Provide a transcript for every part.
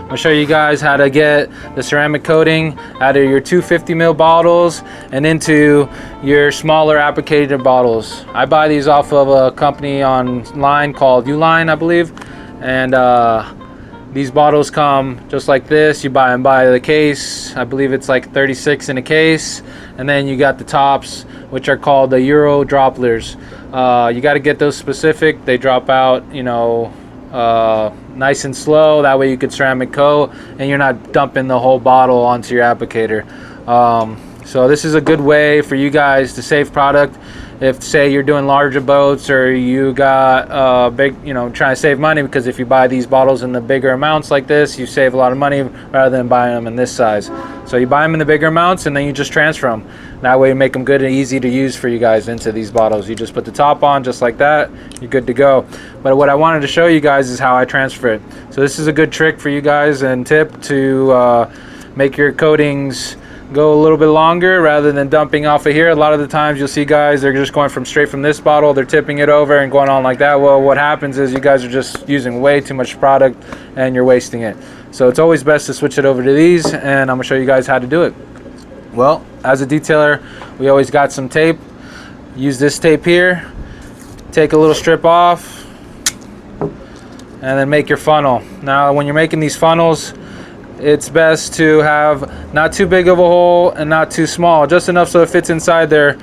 gonna show you guys how to get the ceramic coating out of your 250 ml bottles and into your smaller applicator bottles. I buy these off of a company online called Uline, I believe, and these bottles come just like this. You buy them by the case. I believe it's like 36 in a case, and then you got the tops, which are called the Euro dropplers. You got to get those specific. They drop out, you know, nice and slow. That way you could ceramic coat and you're not dumping the whole bottle onto your applicator. So this is a good way for you guys to save product. If, say, you're doing larger boats, or you got big, you know, trying to save money, because if you buy these bottles in the bigger amounts like this, you save a lot of money rather than buying them in this size. So you buy them in the bigger amounts and then you just transfer them. That way you make them good and easy to use for you guys into these bottles. You just put the top on just like that, you're good to go. But what I wanted to show you guys is how I transfer it. So this is a good trick for you guys and tip to make your coatings go a little bit longer rather than dumping off of here. A lot of the times you'll see guys, they're just going from straight from this bottle, they're tipping it over and going on like that. Well, what happens is you guys are just using way too much product and you're wasting it. So it's always best to switch it over to these, and I'm gonna show you guys how to do it. Well, as a detailer, we always got some tape. Use this tape here, take a little strip off, and then make your funnel. Now when you're making these funnels, it's best to have not too big of a hole and not too small, just enough so it fits inside there.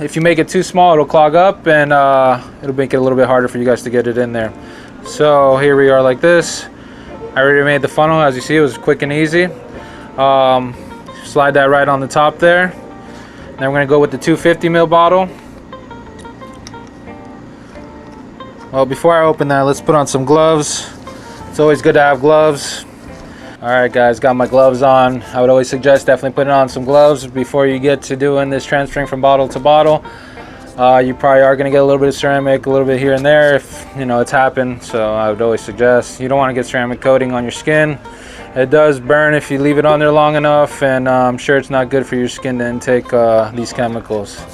If you make it too small, it'll clog up and it'll make it a little bit harder for you guys to get it in there. So here we are like this. I already made the funnel. As you see, it was quick and easy. Slide that right on the top there. Then we're going to go with the 250 ml bottle. Well, before I open that, let's put on some gloves. It's always good to have gloves. Alright guys, got my gloves on. I would always suggest definitely putting on some gloves before you get to doing this transferring from bottle to bottle. You probably are going to get a little bit of ceramic, a little bit here and there if, you know, it's happened. So I would always suggest, you don't want to get ceramic coating on your skin. It does burn if you leave it on there long enough, and I'm sure it's not good for your skin to intake these chemicals.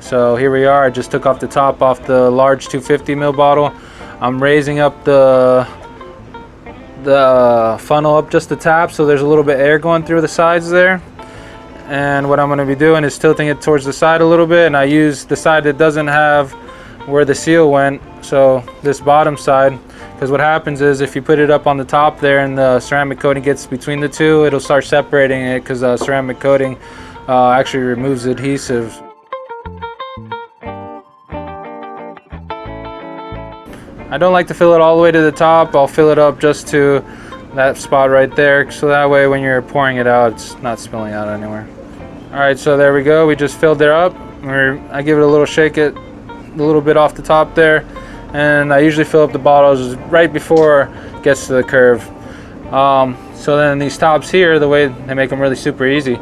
So here we are. I just took off the top off the large 250 ml bottle. I'm raising up the funnel up just a tap, so there's a little bit of air going through the sides there. And what I'm going to be doing is tilting it towards the side a little bit, and I use the side that doesn't have where the seal went, so this bottom side, because what happens is if you put it up on the top there and the ceramic coating gets between the two, it'll start separating it, because ceramic coating actually removes adhesive. I don't like to fill it all the way to the top. I'll fill it up just to that spot right there, so that way when you're pouring it out, it's not spilling out anywhere. Alright, so there we go. We just filled it up. I give it a little shake, it a little bit off the top there, and I usually fill up the bottles right before it gets to the curve. So then these tops here, the way they make them really super easy,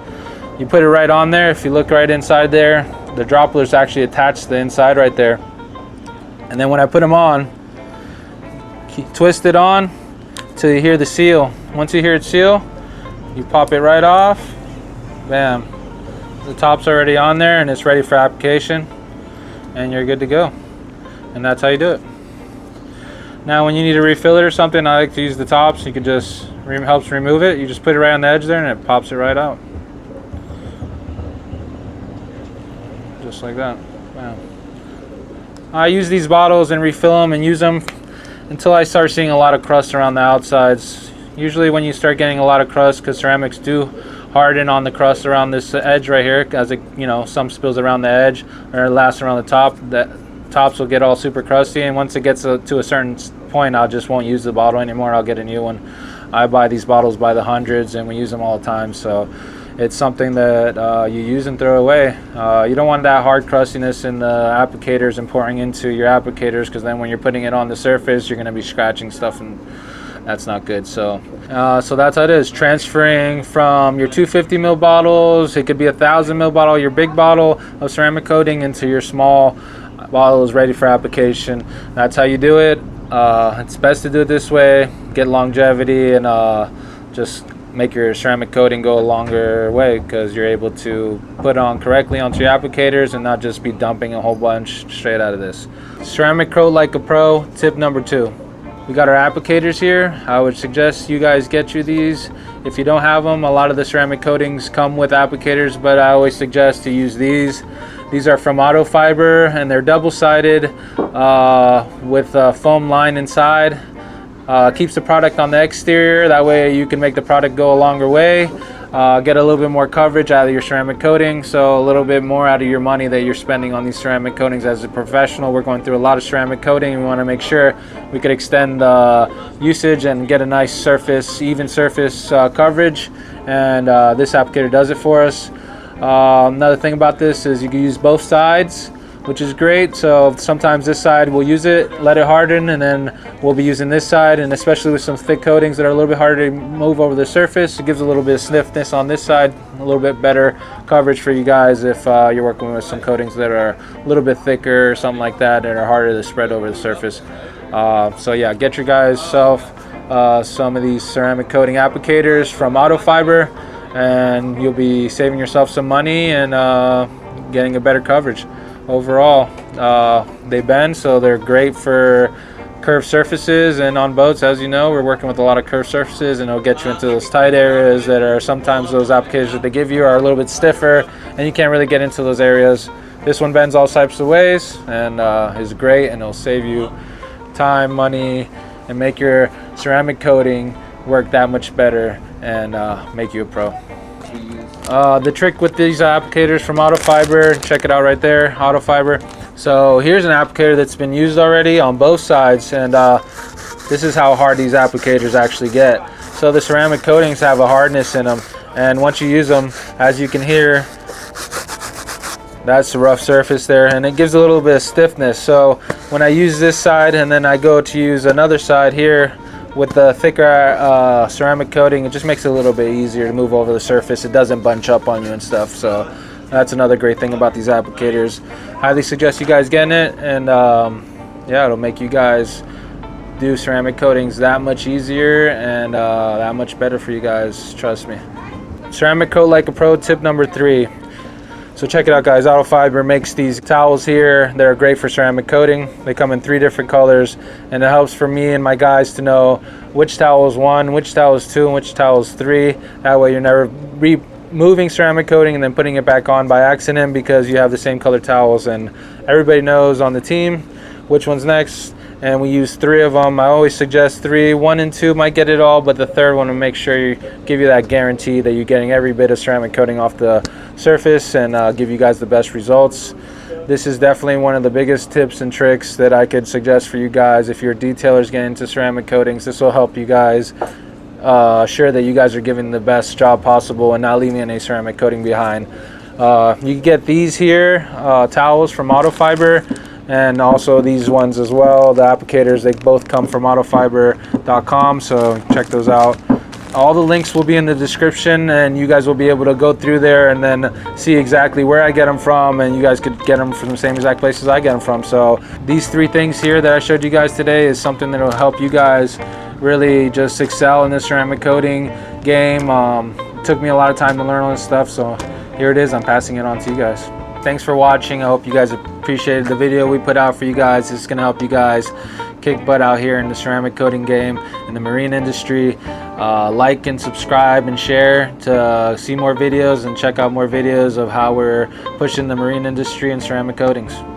you put it right on there. If you look right inside there, the dropplers actually attach to the inside right there. And then when I put them on, twist it on till you hear the seal. Once you hear it seal, you pop it right off. Bam. The top's already on there and it's ready for application, and you're good to go. And that's how you do it. Now when you need to refill it or something, I like to use the tops. You can just helps remove it. You just put it right on the edge there and it pops it right out. Just like that. Bam. I use these bottles and refill them and use them until I start seeing a lot of crust around the outsides. Usually when you start getting a lot of crust, because ceramics do harden on the crust around this edge right here, as it, you know, some spills around the edge or it lasts around the top, that tops will get all super crusty, and once it gets to a certain point, I just won't use the bottle anymore. I'll get a new one. I buy these bottles by the hundreds and we use them all the time, so it's something that you use and throw away. You don't want that hard crustiness in the applicators and pouring into your applicators, because then when you're putting it on the surface, you're going to be scratching stuff, and that's not good. So that's how it is. Transferring from your 250 ml bottles, it could be 1,000 ml bottle, your big bottle of ceramic coating, into your small bottles ready for application. That's how you do it. It's best to do it this way, get longevity, and just make your ceramic coating go a longer way, because you're able to put on correctly onto your applicators and not just be dumping a whole bunch straight out of this. Ceramic coat like a pro, tip number 2. We got our applicators here. I would suggest you guys get you these. If you don't have them, a lot of the ceramic coatings come with applicators, but I always suggest to use these. These are from Microfiber, and they're double-sided with a foam line inside. Keeps the product on the exterior. That way you can make the product go a longer way. Get a little bit more coverage out of your ceramic coating, so a little bit more out of your money that you're spending on these ceramic coatings. As a professional, we're going through a lot of ceramic coating, and we want to make sure we could extend the usage and get a nice surface, even surface coverage, and this applicator does it for us. Another thing about this is you can use both sides, which is great. So sometimes this side we'll use it, let it harden, and then we'll be using this side, and especially with some thick coatings that are a little bit harder to move over the surface, it gives a little bit of stiffness on this side, a little bit better coverage for you guys if you're working with some coatings that are a little bit thicker or something like that and are harder to spread over the surface. So yeah, get your guys self some of these ceramic coating applicators from Microfiber, and you'll be saving yourself some money and getting a better coverage. Overall, they bend, so they're great for curved surfaces, and on boats, as you know, we're working with a lot of curved surfaces, and it'll get you into those tight areas that are sometimes those applicators that they give you are a little bit stiffer, and you can't really get into those areas. This one bends all types of ways and is great, and it'll save you time, money, and make your ceramic coating work that much better and make you a pro. The trick with these applicators from Microfiber, check it out right there, Microfiber. So here's an applicator that's been used already on both sides, and this is how hard these applicators actually get. So the ceramic coatings have a hardness in them, and once you use them, as you can hear, that's the rough surface there, and it gives a little bit of stiffness. So when I use this side and then I go to use another side here with the thicker ceramic coating, it just makes it a little bit easier to move over the surface. It doesn't bunch up on you and stuff. So that's another great thing about these applicators. Highly suggest you guys getting it, and yeah, it'll make you guys do ceramic coatings that much easier and that much better for you guys, trust me. Ceramic coat like a pro, tip number 3. So check it out, guys. Microfiber makes these towels here. They're great for ceramic coating. They come in 3 different colors, and it helps for me and my guys to know which towel is 1, which towel is 2, and which towel is 3. That way you're never removing ceramic coating and then putting it back on by accident because you have the same color towels, and everybody knows on the team which one's next. And we use 3 of them. I always suggest 3. 1 and 2 might get it all, but the third one will make sure you give you that guarantee that you're getting every bit of ceramic coating off the surface and give you guys the best results. This is definitely one of the biggest tips and tricks that I could suggest for you guys. If you're detailers getting into ceramic coatings, this will help you guys sure that you guys are giving the best job possible and not leaving any ceramic coating behind. You can get these here, towels from Microfiber, and also these ones as well. The applicators, they both come from microfiber.com, so check those out. All the links will be in the description, and you guys will be able to go through there and then see exactly where I get them from, and you guys could get them from the same exact places I get them from. So these 3 things here that I showed you guys today is something that will help you guys really just excel in the ceramic coating game. It took me a lot of time to learn all this stuff, so here it is. I'm passing it on to you guys. Thanks for watching. I hope you guys appreciated the video we put out for you guys. It's going to help you guys kick butt out here in the ceramic coating game, in the marine industry. Like and subscribe and share to see more videos and check out more videos of how we're pushing the marine industry and ceramic coatings.